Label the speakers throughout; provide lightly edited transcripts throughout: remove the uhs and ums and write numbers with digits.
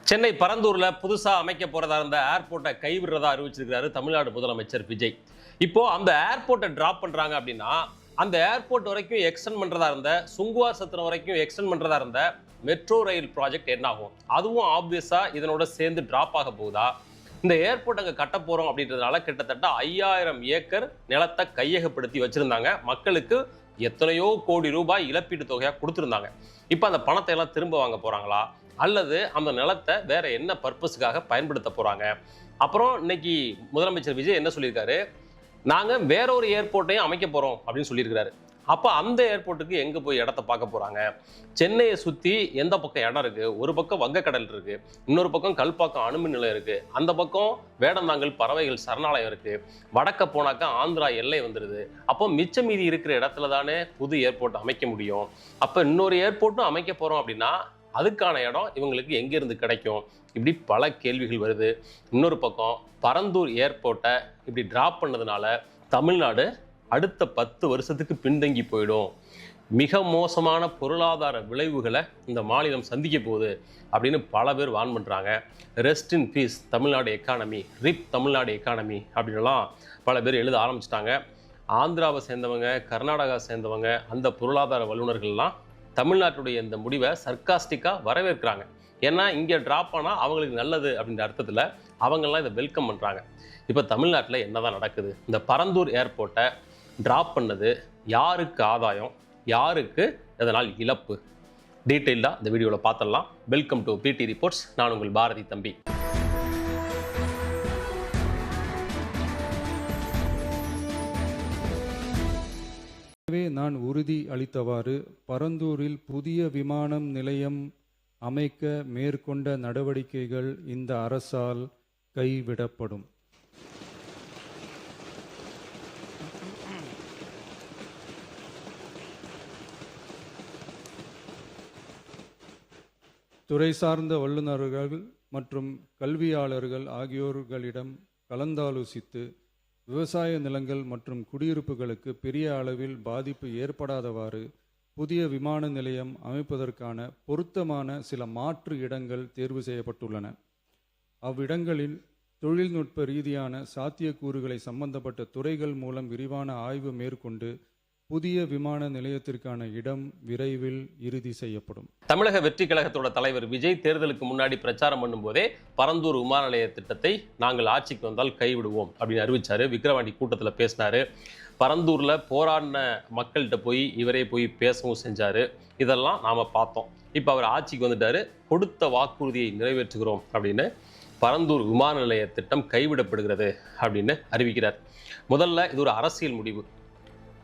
Speaker 1: சென்னை பரந்தூர்ல புதுசா அமைக்க போறதா இருந்த ஏர்போர்ட்டை கைவிடுறதா அறிவிச்சிருக்காரு தமிழ்நாடு முதலமைச்சர் விஜய். இப்போ அந்த ஏர்போர்ட்டை டிராப் பண்றாங்க அப்படின்னா அந்த ஏர்போர்ட் வரைக்கும் எக்ஸ்டெண்ட் பண்றதா இருந்த சுங்குவார் சத்திரம் வரைக்கும் எக்ஸ்டெண்ட் பண்றதா இருந்த மெட்ரோ ரயில் ப்ராஜெக்ட் என்ன ஆகும்? அதுவும் ஆப்வியஸா இதனோட சேர்ந்து டிராப் ஆக போகுதா? இந்த ஏர்போர்ட் அங்கே கட்ட போறோம் அப்படின்றதுனால கிட்டத்தட்ட 5000 ஏக்கர் நிலத்தை கையகப்படுத்தி வச்சிருந்தாங்க. மக்களுக்கு எத்தனையோ கோடி ரூபாய் இழப்பீட்டு தொகையா கொடுத்துருந்தாங்க. இப்போ அந்த பணத்தை எல்லாம் திரும்ப வாங்க போறாங்களா, அல்லது அந்த நிலத்தை வேற என்ன பர்பஸுக்காக பயன்படுத்த போறாங்க? அப்புறம் இன்னைக்கு முதலமைச்சர் விஜய் என்ன சொல்லியிருக்காரு, நாங்க வேற ஒரு ஏர்போர்ட்டையும் அமைக்க போறோம் அப்படின்னு சொல்லியிருக்காரு. அப்போ அந்த ஏர்போர்ட்டுக்கு எங்க போய் இடத்த பார்க்க போறாங்க? சென்னையை சுத்தி எந்த பக்கம் இடம் இருக்கு? ஒரு பக்கம் வங்கக்கடல் இருக்கு, இன்னொரு பக்கம் கல்பாக்கம் அணுமின் நிலையம் இருக்கு, அந்த பக்கம் வேடந்தாங்கல் பறவைகள் சரணாலயம் இருக்கு, வடக்க போனாக்கா ஆந்திரா எல்லை வந்துடுது. அப்போ மிச்ச மீதி இருக்கிற இடத்துல தானே புது ஏர்போர்ட் அமைக்க முடியும். அப்போ இன்னொரு ஏர்போர்ட்டும் அமைக்க போறோம் அப்படின்னா அதுக்கான இடம் இவங்களுக்கு எங்கிருந்து கிடைக்கும்? இப்படி பல கேள்விகள் வருது. இன்னொரு பக்கம் பரந்தூர் ஏர்போர்ட்டை இப்படி டிராப் பண்ணதுனால தமிழ்நாடு அடுத்த 10 வருஷத்துக்கு பின்தங்கி போயிடும், மிக மோசமான பொருளாதார விளைவுகளை இந்த மாநிலம் சந்திக்க போகுது அப்படின்னு பல பேர் வான் பண்ணுறாங்க. Rest in peace Tamil Nadu economy, RIP Tamil Nadu economy அப்படின்லாம் பல பேர் எழுத ஆரம்பிச்சிட்டாங்க. ஆந்திராவை சேர்ந்தவங்க, கர்நாடகா சேர்ந்தவங்க, அந்த பொருளாதார வல்லுநர்கள்லாம் தமிழ்நாட்டுடைய இந்த முடிவை சர்க்காஸ்டிக்காக வரவேற்கிறாங்க. ஏன்னா இங்கே ட்ராப் ஆனால் அவங்களுக்கு நல்லது அப்படின்ற அர்த்தத்தில் அவங்கெல்லாம் இதை வெல்கம் பண்ணுறாங்க. இப்போ தமிழ்நாட்டில் என்ன தான் நடக்குது? இந்த பரந்தூர் ஏர்போர்ட்டை ட்ராப் பண்ணது யாருக்கு ஆதாயம், யாருக்கு இதனால் இழப்பு? டீட்டெயிலாக இந்த வீடியோவில் பார்த்துடலாம். வெல்கம் டு பிடி ரிப்போர்ட்ஸ். நான் உங்கள் பாரதி தம்பி.
Speaker 2: நான் உறுதி அளித்தவாறு பரந்தூரில் புதிய விமானம் நிலையம் அமைக்க மேற்கொண்ட நடவடிக்கைகள் இந்த அரசால் கைவிடப்படும். துறை சார்ந்த வல்லுநர்கள் மற்றும் கல்வியாளர்கள் ஆகியோர்களிடம் கலந்தாலோசித்து விவசாய நிலங்கள் மற்றும் குடியிருப்புகளுக்கு பெரிய அளவில் பாதிப்பு ஏற்படாதவாறு புதிய விமான நிலையம் அமைப்பதற்கான பொருத்தமான சில மாற்று இடங்கள் தேர்வு செய்யப்பட்டுள்ளன. அவ்விடங்களில் தொழில்நுட்ப ரீதியான சாத்தியக்கூறுகளை சம்பந்தப்பட்ட துறைகள் மூலம் விரிவான ஆய்வு மேற்கொண்டு புதிய விமான நிலையத்திற்கான இடம் விரைவில் இறுதி செய்யப்படும்.
Speaker 1: தமிழக வெற்றி கழகத்தோட தலைவர் விஜய் தேர்தலுக்கு முன்னாடி பிரச்சாரம் பண்ணும்போதே பரந்தூர் விமான நிலைய திட்டத்தை நாங்கள் ஆட்சிக்கு வந்தால் கைவிடுவோம் அப்படின்னு அறிவிச்சாரு. விக்கிரவாண்டி கூட்டத்தில் பேசினாரு. பரந்தூர்ல போராடின மக்கள்கிட்ட போய் இவரே போய் பேசவும் செஞ்சாரு. இதெல்லாம் நாம பார்த்தோம். இப்போ அவர் ஆட்சிக்கு வந்துட்டாரு. கொடுத்த வாக்குறுதியை நிறைவேற்றுகிறோம் அப்படின்னு பரந்தூர் விமான நிலைய திட்டம் கைவிடப்படுகிறது அப்படின்னு அறிவிக்கிறார். முதல்ல இது ஒரு அரசியல் முடிவு.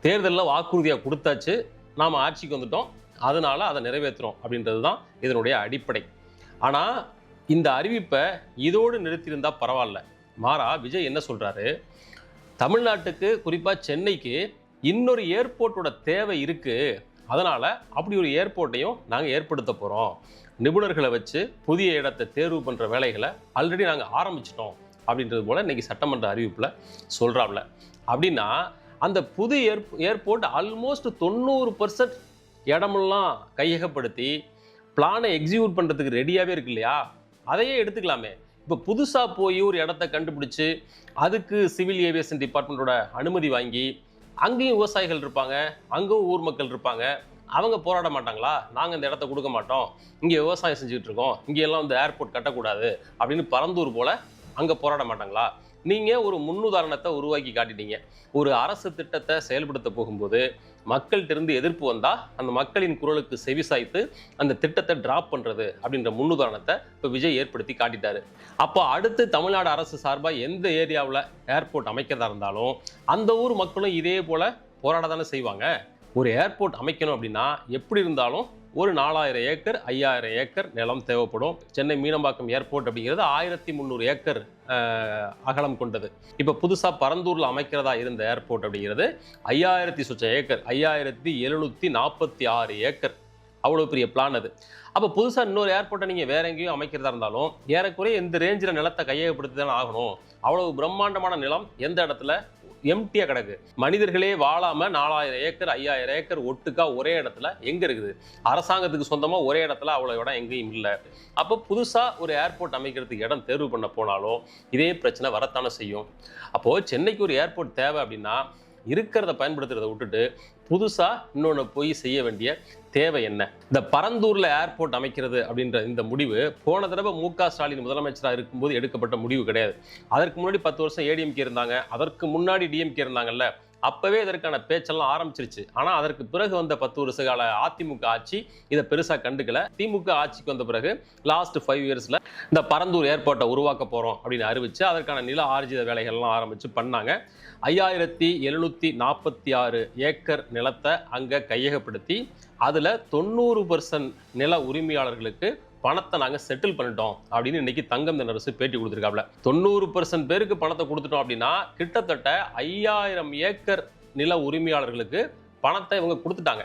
Speaker 1: தேர்தலில் வாக்குறுதியாக கொடுத்தாச்சு, நாம் ஆட்சிக்கு வந்துட்டோம், அதனால அதை நிறைவேற்றுறோம் அப்படின்றது தான் இதனுடைய அடிப்படை. ஆனால் இந்த அறிவிப்பை இதோடு நிறுத்தியிருந்தா பரவாயில்ல. மாறா விஜய் என்ன சொல்கிறாரு, தமிழ்நாட்டுக்கு குறிப்பாக சென்னைக்கு இன்னொரு ஏர்போர்ட்டோட தேவை இருக்குது, அதனால் அப்படி ஒரு ஏர்போர்ட்டையும் நாங்கள் ஏற்படுத்த போகிறோம், நிபுணர்களை வச்சு புதிய இடத்தை தேர்வு பண்ணுற வேலைகளை ஆல்ரெடி நாங்கள் ஆரம்பிச்சிட்டோம் அப்படின்றது போல் இன்றைக்கி சட்டமன்ற அறிவிப்பில் சொல்கிறாப்ல. அப்படின்னா அந்த புது ஏர்போர்ட் ஆல்மோஸ்ட் 90% இடமெல்லாம் கையகப்படுத்தி பிளானை எக்ஸிக்யூட் பண்ணுறதுக்கு ரெடியாகவே இருக்கு இல்லையா? அதையே எடுத்துக்கலாமே. இப்போ புதுசாக போய் ஒரு இடத்த கண்டுபிடிச்சி அதுக்கு சிவில் ஏவியேஷன் டிபார்ட்மெண்ட்டோட அனுமதி வாங்கி அங்கேயும் விவசாயிகள் இருப்பாங்க, அங்கேயும் ஊர் மக்கள் இருப்பாங்க, அவங்க போராட மாட்டாங்களா? நாங்கள் இந்த இடத்த கொடுக்க மாட்டோம், இங்கே விவசாயம் செஞ்சுக்கிட்டு இருக்கோம், இங்கெல்லாம் வந்து ஏர்போர்ட் கட்டக்கூடாது அப்படின்னு பரந்தூர் போல் அங்கே போராட மாட்டாங்களா? நீங்கள் ஒரு முன்னுதாரணத்தை உருவாக்கி காட்டிட்டீங்க. ஒரு அரசு திட்டத்தை செயல்படுத்த போகும்போது மக்கள்கிட்ட எதிர்ப்பு வந்தால் அந்த மக்களின் குரலுக்கு செவிசாய்த்து அந்த திட்டத்தை டிராப் பண்ணுறது அப்படின்ற முன்னுதாரணத்தை இப்போ விஜய் ஏற்படுத்தி காட்டிட்டாரு. அப்போ அடுத்து தமிழ்நாடு அரசு சார்பாக எந்த ஏரியாவில் ஏர்போர்ட் அமைக்கிறதா இருந்தாலும் அந்த ஊர் மக்களும் இதே போல் போராட தானே செய்வாங்க. ஒரு ஏர்போர்ட் அமைக்கணும் அப்படின்னா எப்படி இருந்தாலும் ஒரு 4000 ஏக்கர் 5000 ஏக்கர் நிலம் தேவைப்படும். சென்னை மீனம்பாக்கம் ஏர்போர்ட் அப்படிங்கிறது 1300 ஏக்கர் அகலம் கொண்டது. இப்போ புதுசாக பரந்தூரில் அமைக்கிறதா இருந்த ஏர்போர்ட் அப்படிங்கிறது 5000 சொச்ச ஏக்கர், 5746 ஏக்கர், அவ்வளோ பெரிய பிளான் அது. அப்போ புதுசாக இன்னொரு ஏர்போர்ட்டை நீங்கள் வேற எங்கேயும் அமைக்கிறதா இருந்தாலும் ஏறக்குறைய இந்த ரேஞ்சில் நிலத்தை கையகப்படுத்தி தானே ஆகணும். அவ்வளவு பிரம்மாண்டமான நிலம் எந்த இடத்துல எம்டியா கிடக்கு. மனிதர்களே வாழாம 4000 ஏக்கர் 5000 ஏக்கர் ஒட்டுக்கா ஒரே இடத்துல எங்க இருக்குது? அரசாங்கத்துக்கு சொந்தமா ஒரே இடத்துல அவ்வளவு இடம் எங்கேயும் இல்லை. அப்போ புதுசா ஒரு ஏர்போர்ட் அமைக்கிறதுக்கு இடம் தேர்வு பண்ண போனாலும் இதே பிரச்சனை வரத்தானே செய்யும். அப்போ சென்னைக்கு ஒரு ஏர்போர்ட் தேவை அப்படின்னா இருக்கிறத பயன்படுத்துறதை விட்டுட்டு புதுசா இன்னொன்று போய் செய்ய வேண்டிய தேவை என்ன? இந்த பரந்தூர்ல ஏர்போர்ட் அமைக்கிறது அப்படின்ற இந்த முடிவு போன தடவை மு.க. ஸ்டாலின் முதலமைச்சராக இருக்கும்போது எடுக்கப்பட்ட முடிவு கிடையாது. அதற்கு முன்னாடி 10 வருஷம் ஏடிஎம்கே இருந்தாங்க, அதற்கு முன்னாடி டிஎம்கே இருந்தாங்கல்ல, அப்பவே இதற்கான பேச்செல்லாம் ஆரம்பிச்சிருச்சு. ஆனா அதற்கு பிறகு வந்த 10 வருஷ கால அதிமுக ஆட்சி இதை பெருசா கண்டுக்கல. திமுக ஆட்சிக்கு வந்த பிறகு லாஸ்ட் 5 இயர்ஸ்ல இந்த பரந்தூர் ஏர்போர்ட்டை உருவாக்க போறோம் அப்படின்னு அறிவிச்சு அதற்கான நில ஆர்ஜித வேலைகள்லாம் ஆரம்பிச்சு பண்ணாங்க. 5746 ஏக்கர் நிலத்தை அங்க கையகப்படுத்தி அதுல 90% நில உரிமையாளர்களுக்கு பணத்தை நாங்க செட்டில் பண்ணிட்டோம் அப்படின்னு இன்னைக்கு தங்கம் தென்னரசு பேட்டி கொடுத்துருக்காப்ல. 90% பேருக்கு பணத்தை கொடுத்துட்டோம் அப்படின்னா கிட்டத்தட்ட 5000 ஏக்கர் நில உரிமையாளர்களுக்கு பணத்தை இவங்க கொடுத்துட்டாங்க.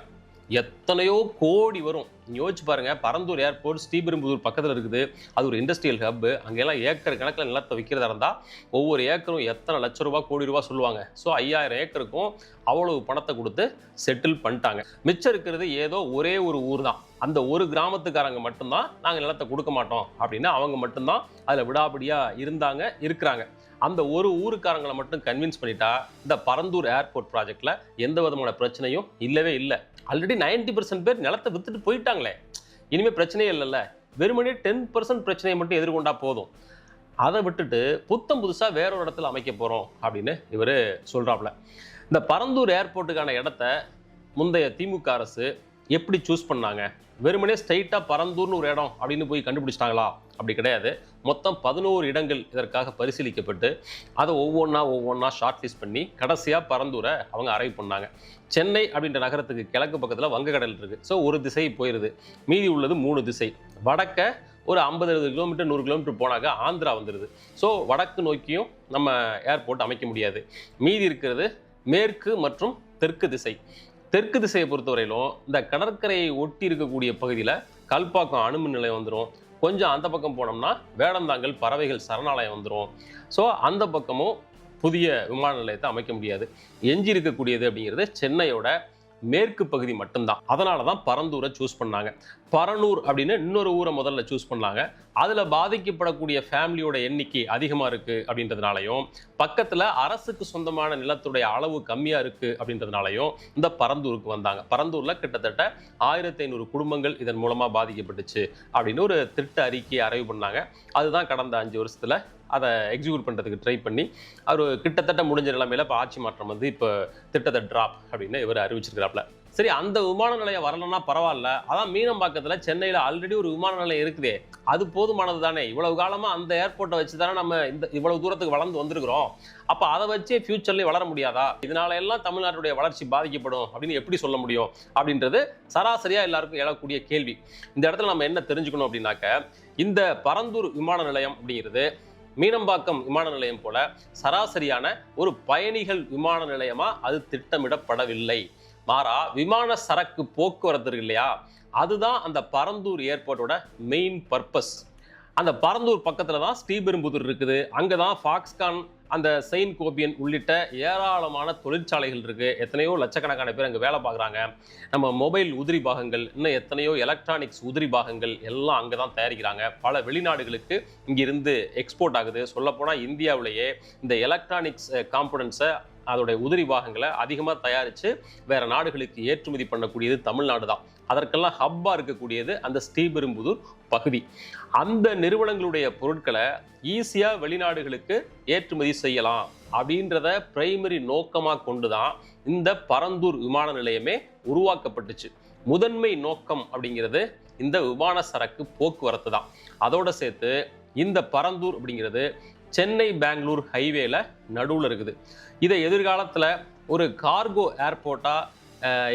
Speaker 1: எத்தனையோ கோடி வரும். யோசிச்சு பாருங்க, பரந்தூர் ஏர்போர்ட் ஸ்ரீபெரும்புதூர் பக்கத்தில் இருக்குது. அது ஒரு இண்டஸ்ட்ரியல் ஹப். அங்கெல்லாம் ஏக்கர் கணக்கில் நிலத்தை விற்கிறதா இருந்தால் ஒவ்வொரு ஏக்கரும் எத்தனை லட்ச ரூபா கோடி ரூபா சொல்லுவாங்க. ஸோ 5000 ஏக்கருக்கும் அவ்வளவு பணத்தை கொடுத்து செட்டில் பண்ணிட்டாங்க. மிச்சம் இருக்கிறது ஏதோ ஒரே ஒரு ஊர் தான். அந்த ஒரு கிராமத்துக்காரங்க மட்டும்தான் நாங்கள் நிலத்தை கொடுக்க மாட்டோம் அப்படின்னு அவங்க மட்டும்தான் அதில் விடாபிடியாக இருக்கிறாங்க. அந்த ஒரு ஊருக்காரங்களை மட்டும் கன்வின்ஸ் பண்ணிட்டா இந்த பரந்தூர் ஏர்போர்ட் ப்ராஜெக்ட்ல எந்த விதமான பிரச்சனையும் இல்லவே இல்லை. ஆல்ரெடி 90% பேர் நிலத்தை வித்துட்டு போயிட்டாங்களே, இனிமே பிரச்சனையே இல்லைல்ல. வெறுமனே 10% பிரச்சனையை மட்டும் எதிர்கொண்டா போதும். அதை விட்டுட்டு புத்தம் புதுசா வேற ஒரு இடத்துல அமைக்க போறோம் அப்படின்னு இவரு சொல்றாப்ல. இந்த பரந்தூர் ஏர்போர்ட்டுக்கான இடத்த முந்தைய திமுக அரசு எப்படி சூஸ் பண்ணாங்க? வெறுமனே ஸ்ட்ரைட்டா பரந்தூர்னு ஒரு இடம் அப்படின்னு போய் கண்டுபிடிச்சிட்டாங்களா? அப்படி கிடையாது. மொத்தம் 11 இடங்கள் இதற்காக பரிசீலிக்கப்பட்டு அதை ஒவ்வொன்றா ஷார்ட் லிஸ்ட் பண்ணி கடைசியாக பரந்தூரை அவங்க அரைவ் பண்ணாங்க. சென்னை அப்படின்ற நகரத்துக்கு கிழக்கு பக்கத்தில் வங்கக்கடல் இருக்குது. ஸோ ஒரு திசை போயிடுது, மீதி உள்ளது 3 திசை. வடக்க ஒரு 50-60 கிலோமீட்டர் 100 கிலோமீட்டர் போனாக்க ஆந்திரா வந்துடுது. ஸோ வடக்கு நோக்கியும் நம்ம ஏர்போர்ட் அமைக்க முடியாது. மீதி இருக்கிறது மேற்கு மற்றும் தெற்கு திசை. தெற்கு திசையை பொறுத்தவரையிலும் இந்த கடற்கரையை ஒட்டி இருக்கக்கூடிய பகுதியில் கல்பாக்கம் அணுமின் நிலையம் வந்துடும். கொஞ்சம் அந்த பக்கம் போனோம்னா வேடந்தாங்கல் பறவைகள் சரணாலயம் வந்துடும். ஸோ அந்த பக்கமும் புதிய விமான நிலையத்தை அமைக்க முடியாது. எஞ்சி இருக்கக்கூடியது அப்படிங்கிறது சென்னையோட மேற்கு பகுதி மட்டும்தான். அதனால தான் பரந்தூரை சூஸ் பண்ணாங்க. பரனூர் அப்படின்னு இன்னொரு ஊரை முதல்ல சூஸ் பண்ணாங்க. அதில் பாதிக்கப்படக்கூடிய ஃபேமிலியோட எண்ணிக்கை அதிகமாக இருக்குது அப்படின்றதுனாலையும் பக்கத்தில் அரசுக்கு சொந்தமான நிலத்துடைய அளவு கம்மியாக இருக்குது அப்படின்றதுனாலையும் இந்த பரந்தூருக்கு வந்தாங்க. பரந்தூரில் கிட்டத்தட்ட 1500 குடும்பங்கள் இதன் மூலமாக பாதிக்கப்பட்டுச்சு அப்படின்னு ஒரு திட்ட அறிக்கையை அரைவு பண்ணாங்க. அதுதான் கடந்த 5 வருஷத்தில் அதை எக்ஸிக்யூட் பண்ணுறதுக்கு ட்ரை பண்ணி அவர் கிட்டத்தட்ட முடிஞ்ச நிலைமையில் இப்போ ஆட்சி மாற்றம் வந்து இப்போ திட்டத்தை ட்ராப் அப்படின்னு இவர் அறிவிச்சிருக்கிறாப்ல. சரி, அந்த விமான நிலையம் வரலன்னா பரவாயில்ல. அதான் மீனம்பாக்கத்தில் சென்னையில் ஆல்ரெடி ஒரு விமான நிலையம் இருக்குதே, அது போதுமானது தானே. இவ்வளவு காலமாக அந்த ஏர்போர்ட்டை வச்சு தானே நம்ம இவ்வளவு தூரத்துக்கு வளர்ந்து வந்திருக்கிறோம். அப்போ அதை வச்சே ஃபியூச்சர்லேயே வளர முடியாதா? இதனால எல்லாம் தமிழ்நாட்டுடைய வளர்ச்சி பாதிக்கப்படும் அப்படின்னு எப்படி சொல்ல முடியும் அப்படின்றது சராசரியாக எல்லாருக்கும் எழக்கூடிய கேள்வி. இந்த இடத்துல நம்ம என்ன தெரிஞ்சுக்கணும் அப்படின்னாக்க, இந்த பரந்தூர் விமான நிலையம் அப்படிங்கிறது மீனம்பாக்கம் விமான நிலையம் போல சராசரியான ஒரு பயணிகள் விமான நிலையமா அது திட்டமிடப்படவில்லை. மாறா விமான சரக்கு போக்குவரத்து இருக்கு இல்லையா, அதுதான் அந்த பரந்தூர் ஏர்போர்ட்டோட மெயின் பர்பஸ். அந்த பரந்தூர் பக்கத்துல தான் ஸ்ரீபெரும்புதூர் இருக்குது. அங்கதான் ஃபாக்ஸ்கான், அந்த செயின்ட் கோபியன் உள்ளிட்ட ஏராளமான தொழிற்சாலைகள் இருக்கு. எத்தனையோ லட்சக்கணக்கான பேர் அங்கே வேலை பார்க்குறாங்க. நம்ம மொபைல் உதிரி பாகங்கள், இன்னும் எத்தனையோ எலக்ட்ரானிக்ஸ் உதிரி பாகங்கள் எல்லாம் அங்கே தான் தயாரிக்கிறாங்க. பல வெளிநாடுகளுக்கு இங்கிருந்து எக்ஸ்போர்ட் ஆகுது. சொல்லப்போனால் இந்தியாவிலேயே இந்த எலக்ட்ரானிக்ஸ் காம்பனன்ட்ஸை, அதோடைய உதிரி பாகங்களை அதிகமாக தயாரித்து வேற நாடுகளுக்கு ஏற்றுமதி பண்ணக்கூடியது தமிழ்நாடு தான். அதற்கெல்லாம் ஹப்பாக இருக்கக்கூடியது அந்த ஸ்ரீபெரும்புதூர் பகுதி. அந்த நிறுவனங்களுடைய பொருட்களை ஈஸியாக வெளிநாடுகளுக்கு ஏற்றுமதி செய்யலாம் அப்படின்றத பிரைமரி நோக்கமாக கொண்டு தான் இந்த பரந்தூர் விமான நிலையமே உருவாக்கப்பட்டுச்சு. முதன்மை நோக்கம் அப்படிங்கிறது இந்த விமான சரக்கு போக்குவரத்து தான். அதோட சேர்த்து இந்த பரந்தூர் அப்படிங்கிறது சென்னை பெங்களூர் ஹைவேல நடுவில் இருக்குது. இதை எதிர்காலத்தில் ஒரு கார்கோ ஏர்போர்ட்டாக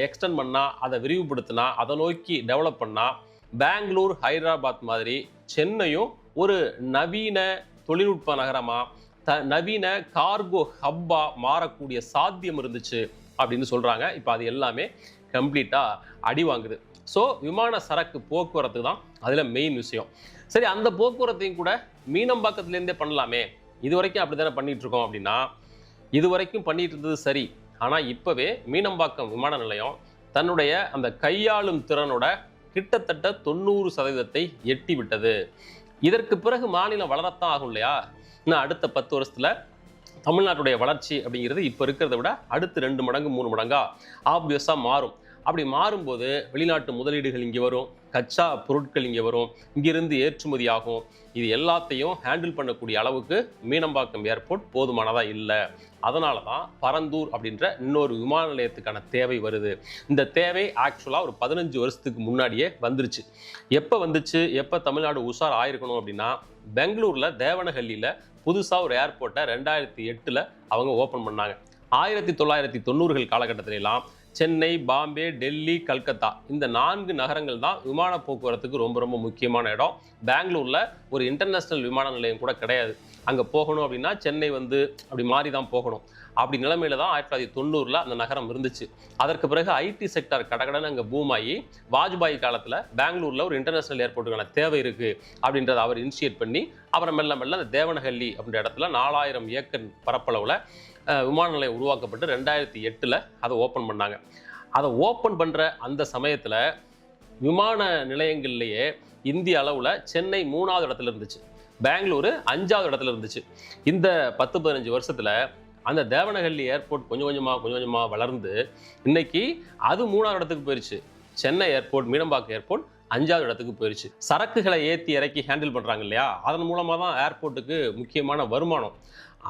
Speaker 1: எக்ஸ்டெண்ட் பண்ணால், அதை விரிவுபடுத்தினா, அதை நோக்கி டெவலப் பண்ணால் பெங்களூர் ஹைதராபாத் மாதிரி சென்னையும் ஒரு நவீன தொழில்நுட்ப நகரமாக நவீன கார்கோ ஹப்பாக மாறக்கூடிய சாத்தியம் இருந்துச்சு அப்படின்னு சொல்கிறாங்க. இப்போ அது எல்லாமே கம்ப்ளீட்டாக அடி வாங்குது. ஸோ விமான சரக்கு போக்குவரத்து தான் அதில் மெயின் விஷயம். சரி, அந்த போக்குவரத்தையும் கூட மீனம்பாக்கத்துலேருந்தே பண்ணலாமே, இது வரைக்கும் அப்படி தானே பண்ணிட்டு இருக்கோம் அப்படின்னா, இது வரைக்கும் பண்ணிட்டு இருந்தது சரி. ஆனால் இப்போவே மீனம்பாக்கம் விமான நிலையம் தன்னுடைய அந்த கையாளும் திறனோட கிட்டத்தட்ட 90% எட்டி விட்டது. இதற்கு பிறகு மாநிலம் வளரத்தான் ஆகும் இல்லையா? இன்னும் அடுத்த 10 வருஷத்துல தமிழ்நாட்டுடைய வளர்ச்சி அப்படிங்கிறது இப்போ இருக்கிறத விட அடுத்து 2 மடங்கு 3 மடங்கா ஆப்வியஸாக மாறும். அப்படி மாறும்போது வெளிநாட்டு முதலீடுகள் இங்கே வரும், கச்சா பொருட்கள் இங்கே வரும், இங்கிருந்து ஏற்றுமதி ஆகும். இது எல்லாத்தையும் ஹேண்டில் பண்ணக்கூடிய அளவுக்கு மீனம்பாக்கம் ஏர்போர்ட் போதுமானதாக இல்லை. அதனால தான் பரந்தூர் அப்படின்ற இன்னொரு விமான நிலையத்துக்கான தேவை வருது. இந்த தேவை ஆக்சுவலாக ஒரு 15 வருஷத்துக்கு முன்னாடியே வந்துருச்சு. எப்போ வந்துச்சு, எப்போ தமிழ்நாடு உஷார் ஆயிருக்கணும் அப்படின்னா, பெங்களூரில் தேவனஹள்ளியில் புதுசாக ஒரு ஏர்போர்ட்டை 2008 அவங்க ஓப்பன் பண்ணாங்க. 1990கள் காலகட்டத்திலாம் சென்னை, பாம்பே, டெல்லி, கல்கத்தா இந்த 4 நகரங்கள் தான் விமான போக்குவரத்துக்கு ரொம்ப ரொம்ப முக்கியமான இடம். பெங்களூரில் ஒரு இன்டர்நேஷ்னல் விமான நிலையம் கூட கிடையாது. அங்கே போகணும் அப்படின்னா சென்னை அப்படி மாறி தான் போகணும். அப்படி நிலைமையில தான் 1990 அந்த நகரம் இருந்துச்சு. அதற்கு பிறகு ஐடி செக்டார் கடகடன்னு அங்கே பூம் ஆகி வாஜ்பாய் காலத்தில் பெங்களூரில் ஒரு இன்டர்நேஷ்னல் ஏர்போர்ட்டுக்கான தேவை இருக்குது அப்படின்றத அவர் இனிஷியேட் பண்ணி அப்புறம் மெல்ல மெல்ல அந்த தேவனஹள்ளி அப்படின்ற இடத்துல 4000 ஏக்கர் பரப்பளவில் விமான நிலையம் உருவாக்கப்பட்டு 2008 அதை ஓப்பன் பண்ணாங்க. அதை ஓப்பன் பண்ணுற அந்த சமயத்தில் விமான நிலையங்கள்லேயே இந்திய அளவில் சென்னை 3வது இடத்துல இருந்துச்சு, பெங்களூரு 5வது இடத்துல இருந்துச்சு. இந்த 10-15 வருஷத்தில் அந்த தேவனஹள்ளி ஏர்போர்ட் கொஞ்சம் கொஞ்சமாக வளர்ந்து இன்னைக்கு அது 3வது இடத்துக்கு போயிடுச்சு. சென்னை ஏர்போர்ட், மீனம்பாக்கம் ஏர்போர்ட் 5வது இடத்துக்கு போயிடுச்சு. சரக்குகளை ஏற்றி இறக்கி ஹேண்டில் பண்ணுறாங்க இல்லையா, அதன் மூலமாக தான் ஏர்போர்ட்டுக்கு முக்கியமான வருமானம்.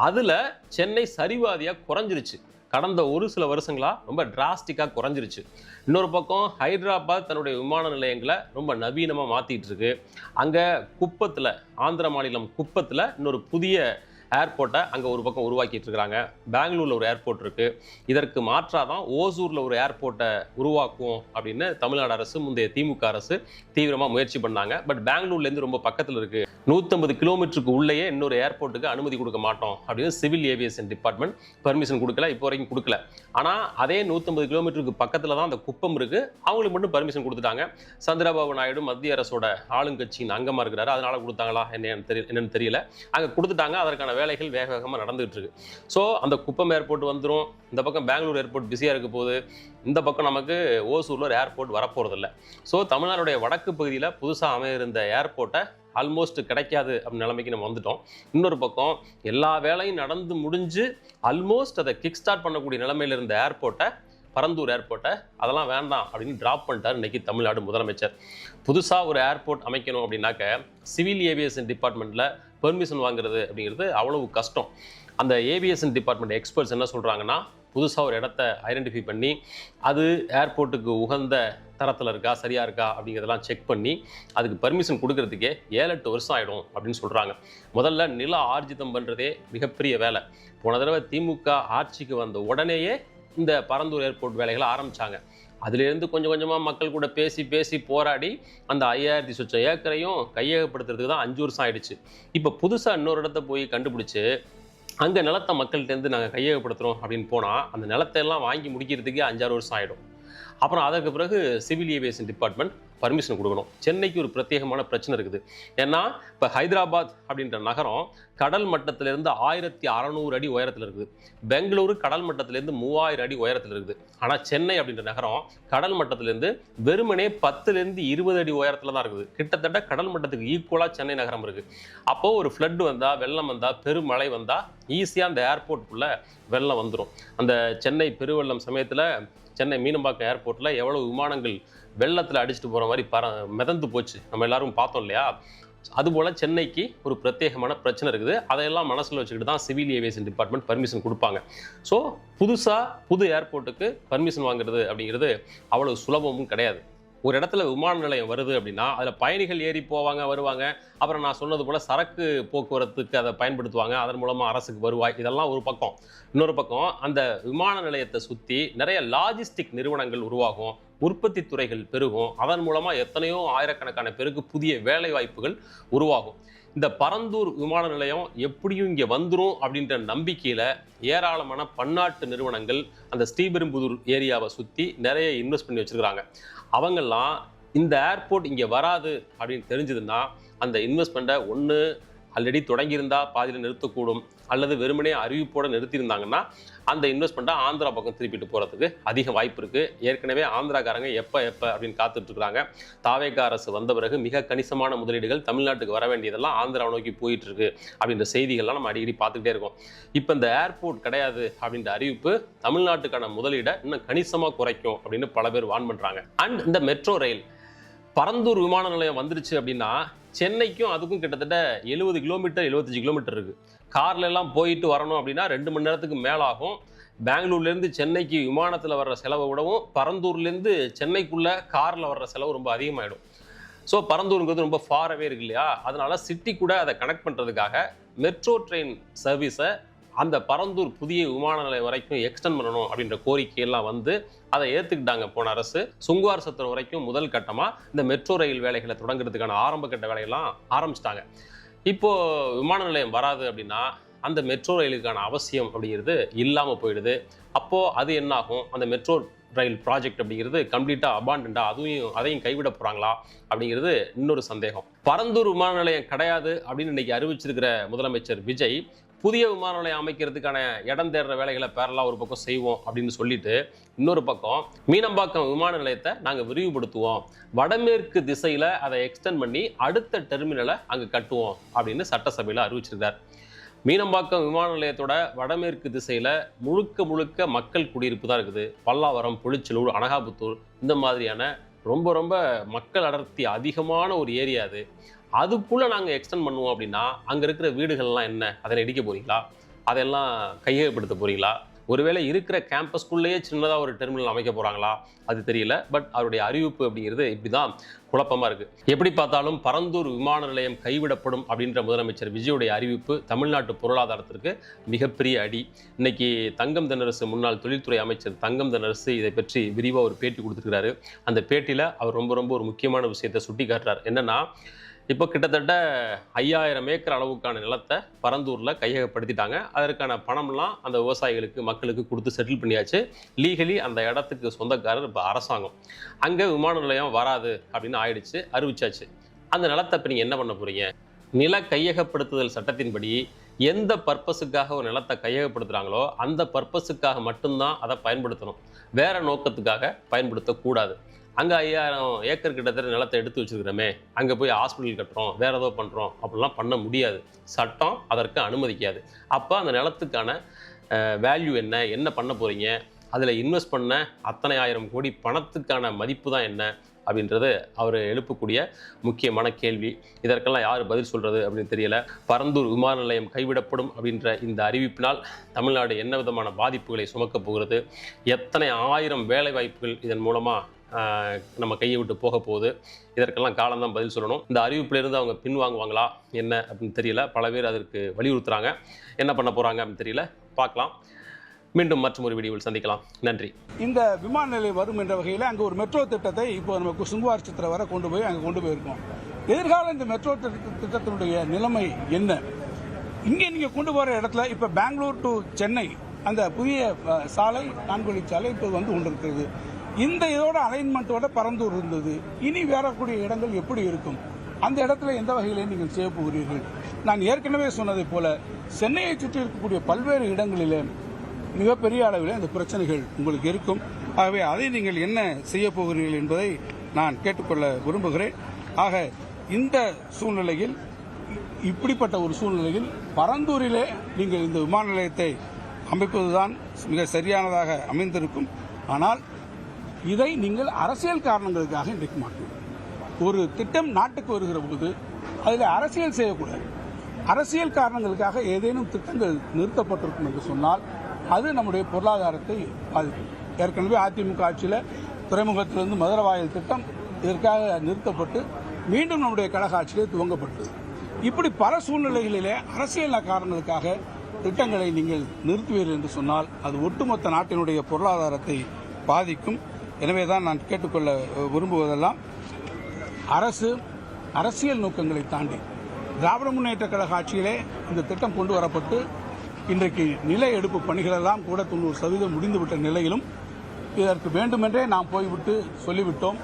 Speaker 1: அதில் சென்னை சரிவாதியாக குறைஞ்சிருச்சு. கடந்த ஒரு சில வருஷங்களாக ரொம்ப டிராஸ்டிக்காக குறைஞ்சிருச்சு. இன்னொரு பக்கம் ஹைதராபாத் தன்னுடைய விமான நிலையங்களை ரொம்ப நவீனமாக மாற்றிட்டு இருக்கு. அங்கே குப்பத்தில், ஆந்திர மாநிலம் குப்பத்தில் இன்னொரு புதிய ஏர்போர்ட்டை அங்கே ஒரு பக்கம் உருவாக்கிட்டு இருக்கிறாங்க. பெங்களூரில் ஒரு ஏர்போர்ட் இருக்குது. இதற்கு மாற்றாக தான் ஓசூரில் ஒரு ஏர்போர்ட்டை உருவாக்குவோம் அப்படின்னு தமிழ்நாடு அரசு, முந்தைய திமுக அரசு தீவிரமாக முயற்சி பண்ணாங்க. பட் பெங்களூர்லேருந்து ரொம்ப பக்கத்தில் இருக்குது, 150 கிலோமீட்டருக்கு உள்ளேயே இன்னொரு ஏர்போர்ட்டுக்கு அனுமதி கொடுக்க மாட்டோம் அப்படின்னு சிவில் ஏவியேஷன் டிபார்ட்மெண்ட் பர்மிஷன் கொடுக்கல, இப்போ வரைக்கும் கொடுக்கல. ஆனால் அதே 150 கிலோமீட்டருக்கு பக்கத்தில் தான் அந்த குப்பம் இருக்குது, அவங்களுக்கு மட்டும் பர்மிஷன் கொடுத்துட்டாங்க. சந்திரபாபு நாயுடு மத்திய அரசோட ஆளுங்கட்சியின் அங்கமாக இருக்கிறாரு, அதனால கொடுத்தாங்களா என்னன்னு தெரியல. அங்கே கொடுத்துட்டாங்க. அதற்கான வேலைகள் வேக வேகமாக நடந்துகிட்டு இருக்கு. ஸோ அந்த குப்பம் ஏர்போர்ட் வந்துடும். இந்த பக்கம் பெங்களூர் ஏர்போர்ட் பிஸியாக இருக்க போகுது. இந்த பக்கம் நமக்கு ஓசூரில் ஒரு ஏர்போர்ட் வரப்போகிறதில்ல. ஸோ தமிழ்நாடுடைய வடக்கு பகுதியில் புதுசாக அமையிருந்த ஏர்போர்ட்டை ஆல்மோஸ்ட் கிடைக்காது அப்படின்னு நிலைமைக்கு நம்ம வந்துட்டோம். இன்னொரு பக்கம் எல்லா வேலையும் நடந்து முடிஞ்சு ஆல்மோஸ்ட் அதை கிக் ஸ்டார்ட் பண்ணக்கூடிய நிலைமையில் இருந்த ஏர்போர்ட்டை, பரந்தூர் ஏர்போர்ட்டை, அதெல்லாம் வேண்டாம் அப்படின்னு ட்ராப் பண்ணிட்டார் இன்னைக்கு தமிழ்நாடு முதலமைச்சர். புதுசாக ஒரு ஏர்போர்ட் அமைக்கணும் அப்படின்னாக்க சிவில் ஏவியேஷன் டிபார்ட்மெண்ட்டில் பெர்மிஷன் வாங்குறது அப்படிங்கிறது அவ்வளவு கஷ்டம். அந்த ஏவியேஷன் டிபார்ட்மெண்ட் எக்ஸ்பர்ட்ஸ் என்ன சொல்கிறாங்கன்னா, புதுசாக ஒரு இடத்த ஐடென்டிஃபை பண்ணி அது ஏர்போர்ட்டுக்கு உகந்த தரத்தில் இருக்கா, சரியாக இருக்கா அப்படிங்கிறதெல்லாம் செக் பண்ணி அதுக்கு பர்மிஷன் கொடுக்கறதுக்கே 7-8 வருஷம் ஆகிடும் அப்படின்னு சொல்கிறாங்க. முதல்ல நில ஆர்ஜிதம் பண்ணுறதே மிகப்பெரிய வேலை. போன தடவை திமுக ஆட்சிக்கு வந்த உடனேயே இந்த பரந்தூர் ஏர்போர்ட் வேலைகளை ஆரம்பித்தாங்க. அதிலேருந்து கொஞ்சம் கொஞ்சமாக மக்கள் கூட பேசி போராடி அந்த 5000 சொச்ச ஏக்கரையும் கையகப்படுத்துறதுக்கு தான் 5 வருஷம் ஆயிடுச்சு. இப்போ புதுசாக இன்னொரு இடத்த போய் கண்டுபிடிச்சு அங்கே நிலத்தை மக்கள்கிட்டேருந்து நாங்கள் கையகப்படுத்துகிறோம் அப்படின்னு போனால் அந்த நிலத்தையெல்லாம் வாங்கி முடிக்கிறதுக்கே 5-6 வருஷம் ஆகிடும். அப்புறம் அதற்கு பிறகு சிவில் ஏவியேஷன் டிபார்ட்மெண்ட் பர்மிஷன் கொடுக்கணும். சென்னைக்கு ஒரு பிரத்யேகமான பிரச்சனை இருக்குது. ஏன்னா இப்போ ஹைதராபாத் அப்படின்ற நகரம் கடல் மட்டத்திலேருந்து 1600 அடி உயரத்தில் இருக்குது. பெங்களூரு கடல் மட்டத்திலேருந்து 3000 அடி உயரத்தில் இருக்குது. ஆனால் சென்னை அப்படின்ற நகரம் கடல் மட்டத்திலேருந்து வெறுமனே 10-20 அடி உயரத்தில் தான் இருக்குது. கிட்டத்தட்ட கடல் மட்டத்துக்கு ஈக்குவலாக சென்னை நகரம் இருக்குது. அப்போது ஒரு ஃப்ளட் வந்தால், வெள்ளம் வந்தால், பெருமழை வந்தால் ஈஸியாக அந்த ஏர்போர்ட்டுக்குள்ளே வெள்ளம் வந்துடும். அந்த சென்னை பெருவெள்ளம் சமயத்தில் சென்னை மீனம்பாக்கம் ஏர்போர்ட்டில் எவ்வளோ விமானங்கள் வெள்ளத்தில் அடிச்சுட்டு போகிற மாதிரி மிதந்து போச்சு, நம்ம எல்லாரும் பார்த்தோம் இல்லையா? அதுபோல் சென்னைக்கு ஒரு பிரத்யேகமான பிரச்சனை இருக்குது. அதையெல்லாம் மனசில் வச்சுக்கிட்டு தான் சிவில் ஏவியேஷன் டிபார்ட்மெண்ட் பர்மிஷன் கொடுப்பாங்க. ஸோ புது ஏர்போர்ட்டுக்கு பர்மிஷன் வாங்குறது அப்படிங்கிறது அவ்வளோ சுலபமும் கிடையாது. ஒரு இடத்துல விமான நிலையம் வருது அப்படின்னா அதில் பயணிகள் ஏறி போவாங்க, வருவாங்க. அப்புறம் நான் சொன்னது போல் சரக்கு போக்குவரத்துக்கு அதை பயன்படுத்துவாங்க. அதன் மூலமாக அரசுக்கு வருவாய், இதெல்லாம் ஒரு பக்கம். இன்னொரு பக்கம் அந்த விமான நிலையத்தை சுற்றி நிறைய லாஜிஸ்டிக் நிறுவனங்கள் உருவாகும், உற்பத்தி துறைகள் பெருகும். அதன் மூலமாக எத்தனையோ ஆயிரக்கணக்கான பேருக்கு புதிய வேலை வாய்ப்புகள் உருவாகும். இந்த பரந்தூர் விமான நிலையம் எப்படியும் இங்கே வந்துடும் அப்படின்ற நம்பிக்கையில் ஏராளமான பன்னாட்டு நிறுவனங்கள் அந்த ஸ்ரீபெரும்புதூர் ஏரியாவை சுற்றி நிறைய இன்வெஸ்ட் பண்ணி வச்சுருக்கிறாங்க. அவங்கெல்லாம் இந்த ஏர்போர்ட் இங்கே வராது அப்படின்னு தெரிஞ்சதுன்னா அந்த இன்வெஸ்ட்மெண்ட்டை ஒன்று ஆல்ரெடி தொடங்கியிருந்தா பாதியில் நிறுத்தக்கூடும், அல்லது வெறுமனே அறிவிப்போட நிறுத்தியிருந்தாங்கன்னா அந்த இன்வெஸ்ட்மெண்ட்டை ஆந்திரா பக்கம் திருப்பிட்டு போகிறதுக்கு அதிக வாய்ப்பு இருக்குது. ஏற்கனவே ஆந்திராக்காரங்க எப்போ அப்படின்னு காத்துட்டு இருக்காங்க. தாவேகா அரசு வந்த பிறகு மிக கணிசமான முதலீடுகள் தமிழ்நாட்டுக்கு வர வேண்டியதெல்லாம் ஆந்திராவை நோக்கி போயிட்டு இருக்கு அப்படின்ற செய்திகள்லாம் நம்ம அடிக்கடி பார்த்துக்கிட்டே இருக்கோம். இப்போ இந்த ஏர்போர்ட் கிடையாது அப்படின்ற அறிவிப்பு தமிழ்நாட்டுக்கான முதலீடை இன்னும் கணிசமாக குறைக்கும் அப்படின்னு பல பேர் வான் பண்ணுறாங்க. அண்ட் இந்த மெட்ரோ ரயில் பரந்தூர் விமான நிலையம் வந்துருச்சு அப்படின்னா சென்னைக்கும் அதுக்கும் கிட்டத்தட்ட 70 கிலோமீட்டர் 75 கிலோமீட்டர் இருக்குது. கார்ல எல்லாம் போயிட்டு வரணும் அப்படின்னா 2 மணி நேரத்துக்கு மேலாகும். பெங்களூர்லேருந்து சென்னைக்கு விமானத்தில் வர்ற செலவை விடவும் பரந்தூர்லேருந்து சென்னைக்குள்ளே காரில் வர்ற செலவு ரொம்ப அதிகமாகிடும். ஸோ பரந்தூருங்கிறது ரொம்ப ஃபாரவே இருக்கு இல்லையா? அதனால சிட்டி கூட அதை கனெக்ட் பண்ணுறதுக்காக மெட்ரோ ட்ரெயின் சர்வீஸை அந்த பரந்தூர் புதிய விமான நிலையம் வரைக்கும் எக்ஸ்டெண்ட் பண்ணணும் அப்படின்ற கோரிக்கையெல்லாம் வந்து அதை ஏற்றுக்கிட்டாங்க போன அரசு. சுங்குவார் சத்திரம் வரைக்கும் முதல் கட்டமாக இந்த மெட்ரோ ரயில் வேலைகளை தொடங்குறதுக்கான ஆரம்ப கட்ட வேலையெல்லாம் ஆரம்பிச்சிட்டாங்க. இப்போது விமான நிலையம் வராது அப்படின்னா அந்த மெட்ரோ ரயிலுக்கான அவசியம் அப்படிங்கிறது இல்லாமல் போயிடுது. அப்போது அது என்னாகும்? அந்த மெட்ரோ ரயில் ப்ராஜெக்ட் அப்படிங்கிறது கம்ப்ளீட்டாக அபாண்டண்டா அதையும் கைவிட போகிறாங்களா அப்படிங்கிறது இன்னொரு சந்தேகம். பரந்தூர் விமான நிலையம் கிடையாது அப்படின்னு இன்னைக்கு அறிவிச்சிருக்கிற முதலமைச்சர் விஜய் புதிய விமான நிலையம் அமைக்கிறதுக்கான இடம் தேடுற வேலைகளை பேரலாக ஒரு பக்கம் செய்வோம் அப்படின்னு சொல்லிட்டு இன்னொரு பக்கம் மீனம்பாக்கம் விமான நிலையத்தை நாங்கள் விரிவுபடுத்துவோம், வடமேற்கு திசையில் அதை எக்ஸ்டெண்ட் பண்ணி அடுத்த டெர்மினலை அங்கே கட்டுவோம் அப்படின்னு சட்டசபையில் அறிவிச்சிருக்கார். மீனம்பாக்கம் விமான நிலையத்தோட வடமேற்கு திசையில் முழுக்க மக்கள் குடியிருப்பு தான் இருக்குது. பல்லாவரம், பொழிச்சலூர், அனகாபுத்தூர் இந்த மாதிரியான ரொம்ப ரொம்ப மக்கள் அடர்த்தி அதிகமான ஒரு ஏரியா அது. அதுக்குள்ளே நாங்கள் எக்ஸ்டெண்ட் பண்ணுவோம் அப்படின்னா அங்கே இருக்கிற வீடுகள்லாம் என்ன? அதனை இடிக்க போகிறீங்களா? அதெல்லாம் கையகப்படுத்த போகிறீங்களா? ஒருவேளை இருக்கிற கேம்பஸ்குள்ளேயே சின்னதாக ஒரு டெர்மினல் அமைக்க போகிறாங்களா? அது தெரியல. பட் அவருடைய அறிவிப்பு அப்படிங்கிறது இப்படி தான் குழப்பமாக இருக்குது. எப்படி பார்த்தாலும் பரந்தூர் விமான நிலையம் கைவிடப்படும் அப்படின்ற முதலமைச்சர் விஜயுடைய அறிவிப்பு தமிழ்நாட்டு பொருளாதாரத்திற்கு மிகப்பெரிய அடி. இன்னைக்கு தங்கம் தென்னரசு, முன்னாள் தொழில்துறை அமைச்சர் தங்கம் தென்னரசு இதை பற்றி விரிவாக ஒரு பேட்டி கொடுத்துருக்காரு. அந்த பேட்டியில் அவர் ரொம்ப ஒரு முக்கியமான விஷயத்தை சுட்டி காட்டுறார். என்னன்னா, இப்போ கிட்டத்தட்ட 5000 ஏக்கர் அளவுக்கான நிலத்தை பரந்தூரில் கையகப்படுத்திட்டாங்க. அதற்கான பணம்லாம் அந்த விவசாயிகளுக்கு, மக்களுக்கு கொடுத்து செட்டில் பண்ணியாச்சு. லீகலி அந்த இடத்துக்கு சொந்தக்காரர் இப்போ அரசாங்கம். அங்கே விமான நிலையம் வராது அப்படின்னு ஆயிடுச்சு, அறிவிச்சாச்சு. அந்த நிலத்தை இப்போ நீங்கள் என்ன பண்ண போகிறீங்க? நில கையகப்படுத்துதல் சட்டத்தின்படி எந்த பர்பஸுக்காக ஒரு நிலத்தை கையகப்படுத்துகிறாங்களோ அந்த பர்பஸுக்காக மட்டும்தான் அதை பயன்படுத்தணும், வேற நோக்கத்துக்காக பயன்படுத்தக்கூடாது. அங்கே 5000 ஏக்கர் கிட்டத்தட்ட நிலத்தை எடுத்து வச்சுருக்கிறோமே, அங்கே போய் ஹாஸ்பிட்டல் கட்டுறோம், வேறு ஏதோ பண்ணுறோம் அப்படிலாம் பண்ண முடியாது. சட்டம் அதற்கு அனுமதிக்காது. அப்போ அந்த நிலத்துக்கான வேல்யூ என்ன பண்ண போகிறீங்க? அதில் இன்வெஸ்ட் பண்ண அத்தனை 1000 கோடி பணத்துக்கான மதிப்பு தான் என்ன அப்படின்றது அவர் எழுப்பக்கூடிய முக்கியமான கேள்வி. இதற்கெல்லாம் யார் பதில் சொல்கிறது அப்படின்னு தெரியல. பரந்தூர் விமான நிலையம் கைவிடப்படும் அப்படின்ற இந்த அறிவிப்பினால் தமிழ்நாடு என்ன விதமான பாதிப்புகளை சுமக்கப் போகிறது? எத்தனை 1000 வேலை வாய்ப்புகள் இதன் மூலமாக நம்ம கையை விட்டு போக போகுது? இதற்கெல்லாம் காலம்தான் பதில் சொல்லணும். இந்த அறிவிப்பிலிருந்து அவங்க பின்வாங்குவாங்களா என்ன அப்படின்னு தெரியல. பல பேர் அதற்கு வலியுறுத்துறாங்க. என்ன பண்ண போகிறாங்க அப்படின்னு தெரியல. பார்க்கலாம். மீண்டும் மற்றும் ஒரு வீடியோவில் சந்திக்கலாம். நன்றி.
Speaker 3: இந்த விமான நிலையம் வரும் என்ற வகையில் அங்கே ஒரு மெட்ரோ திட்டத்தை இப்போ நமக்கு சுங்குவார் சத்திரம் வரை கொண்டு போயிருக்கோம். எதிர்கால இந்த மெட்ரோ திட்டத்தினுடைய நிலைமை என்ன? இங்கே நீங்கள் கொண்டு போகிற இடத்துல இப்போ பெங்களூர் டு சென்னை அந்த புதிய சாலை, 4 வழிச்சாலை இப்போ வந்து கொண்டிருக்கிறது. இந்த இதோட அலைன்மெண்ட்டோட பரந்தூர் இருந்தது. இனி வரக்கூடிய இடங்கள் எப்படி இருக்கும்? அந்த இடத்துல எந்த வகையிலே நீங்கள் செய்ய போகிறீர்கள்? நான் ஏற்கனவே சொன்னதை போல சென்னையை சுற்றி இருக்கக்கூடிய பல்வேறு இடங்களிலே மிகப்பெரிய அளவில் அந்த பிரச்சனைகள் உங்களுக்கு இருக்கும். ஆகவே அதை நீங்கள் என்ன செய்ய போகிறீர்கள் என்பதை நான் கேட்டுக்கொள்ள விரும்புகிறேன். ஆக இந்த சூழ்நிலையில், இப்படிப்பட்ட ஒரு சூழ்நிலையில் பரந்தூரிலே நீங்கள் இந்த விமான நிலையத்தை அமைப்பதுதான் மிக சரியானதாக அமைந்திருக்கும். ஆனால் இதை நீங்கள் அரசியல் காரணங்களுக்காக இன்றைக்கு மாட்டோம். ஒரு திட்டம் நாட்டுக்கு வருகிற போது அதில் அரசியல் செய்யக்கூடாது. அரசியல் காரணங்களுக்காக ஏதேனும் திட்டங்கள் நிறுத்தப்பட்டிருக்கும் என்று சொன்னால் அது நம்முடைய பொருளாதாரத்தை பாதிக்கும். ஏற்கனவே அதிமுக ஆட்சியில் துறைமுகத்திலிருந்து மதுரவாயல் திட்டம் இதற்காக நிறுத்தப்பட்டு மீண்டும் நம்முடைய கழக ஆட்சியிலே துவங்கப்பட்டது. இப்படி பல சூழ்நிலைகளிலே அரசியல் காரணங்களுக்காக திட்டங்களை நீங்கள் நிறுத்துவீர்கள் என்று சொன்னால் அது ஒட்டுமொத்த நாட்டினுடைய பொருளாதாரத்தை பாதிக்கும். எனவே தான் நான் கேட்டுக்கொள்ள விரும்புவதெல்லாம், அரசு அரசியல் நோக்கங்களை தாண்டி திராவிட முன்னேற்ற கழக ஆட்சியிலே இந்த திட்டம் கொண்டு வரப்பட்டு இன்றைக்கு நில எடுப்பு பணிகளெல்லாம் கூட 90% முடிந்துவிட்ட நிலையிலும் இதற்கு வேண்டுமென்றே நாம் போய்விட்டு சொல்லிவிட்டோம்,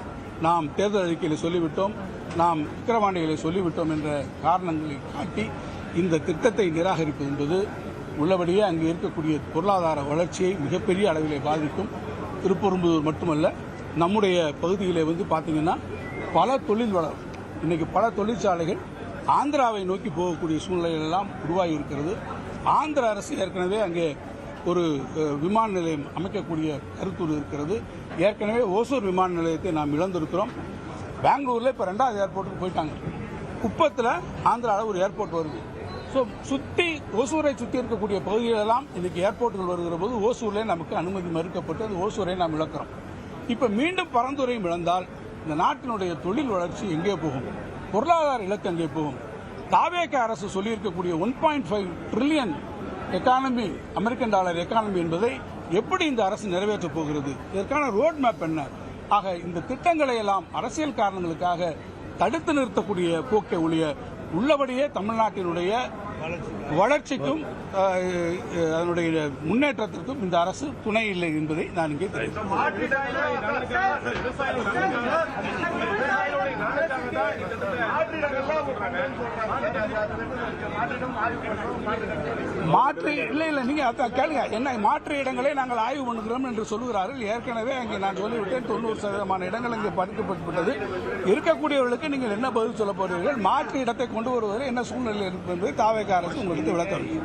Speaker 3: நாம் தேர்தல் அறிக்கையில் சொல்லிவிட்டோம், நாம் விக்கிரவாண்டிகளை சொல்லிவிட்டோம் என்ற காரணங்களை காட்டி இந்த திட்டத்தை நிராகரிப்பது என்பது உள்ளபடியே அங்கே இருக்கக்கூடிய பொருளாதார வளர்ச்சியை மிகப்பெரிய அளவிலே பாதிக்கும். திருப்பெரும்புதூர் மட்டுமல்ல, நம்முடைய பகுதியிலே பார்த்தீங்கன்னா பல தொழில் வளரும். இன்னைக்கு பல தொழிற்சாலைகள் ஆந்திராவை நோக்கி போகக்கூடிய சூழ்நிலைகள் எல்லாம் உருவாகி இருக்கிறது. ஆந்திர அரசு ஏற்கனவே அங்கே ஒரு விமான நிலையம் அமைக்கக்கூடிய கருத்தூர் இருக்கிறது. ஏற்கனவே ஓசூர் விமான நிலையத்தை நாம் இழந்திருக்கிறோம். பெங்களூரில் இப்போ 2வது ஏர்போர்ட்டுக்கு போயிட்டாங்க. குப்பத்தில் ஆந்திராவில் ஒரு ஏர்போர்ட் வருது. ஸோ ஓசூரை சுற்றி இருக்கக்கூடிய பகுதிகளெல்லாம் இன்னைக்கு ஏர்போர்ட்டுகள் வருகிற போது ஓசூரிலே நமக்கு அனுமதி மறுக்கப்பட்டு அந்த ஓசூரை நாம் இழக்கிறோம். இப்போ மீண்டும் பரந்துரையும் இழந்தால் இந்த நாட்டினுடைய தொழில் வளர்ச்சி எங்கே போகும், பொருளாதார இலக்கு எங்கே போகும்? தாவேக அரசு சொல்லியிருக்கக்கூடிய 1.5 trillion economy, American dollar economy என்பதை எப்படி இந்த அரசு நிறைவேற்றப் போகிறது? இதற்கான ரோட் மேப் என்ன? ஆக இந்த திட்டங்களை எல்லாம் அரசியல் காரணங்களுக்காக தடுத்து நிறுத்தக்கூடிய போக்கை ஒழிய உள்ளபடியே தமிழ்நாட்டினுடைய வளர்ச்சிக்கும் அதனுடைய முன்னேற்றத்திற்கும் இந்த அரசு துணை இல்லை என்பதை நான் இங்கே தெரிவிக்கிறேன். மாற்று இல்லை நீங்க கேளுங்க, என்ன மாற்று இடங்களை நாங்கள் ஆய்வு பண்ணுகிறோம் என்று சொல்லுகிறார்கள். ஏற்கனவே அங்கே நான் சொல்லிவிட்டேன், 90% இடங்கள் அங்கே பறிக்கப்பட்டுவிட்டது. இருக்கக்கூடியவர்களுக்கு நீங்கள் என்ன பதில் சொல்ல போறீர்கள்? மாற்று இடத்தை கொண்டு வருவதில் என்ன சூழ்நிலை இருப்பது என்பதை தாவேக அரசு உங்களுக்கு விளக்க வேண்டும்.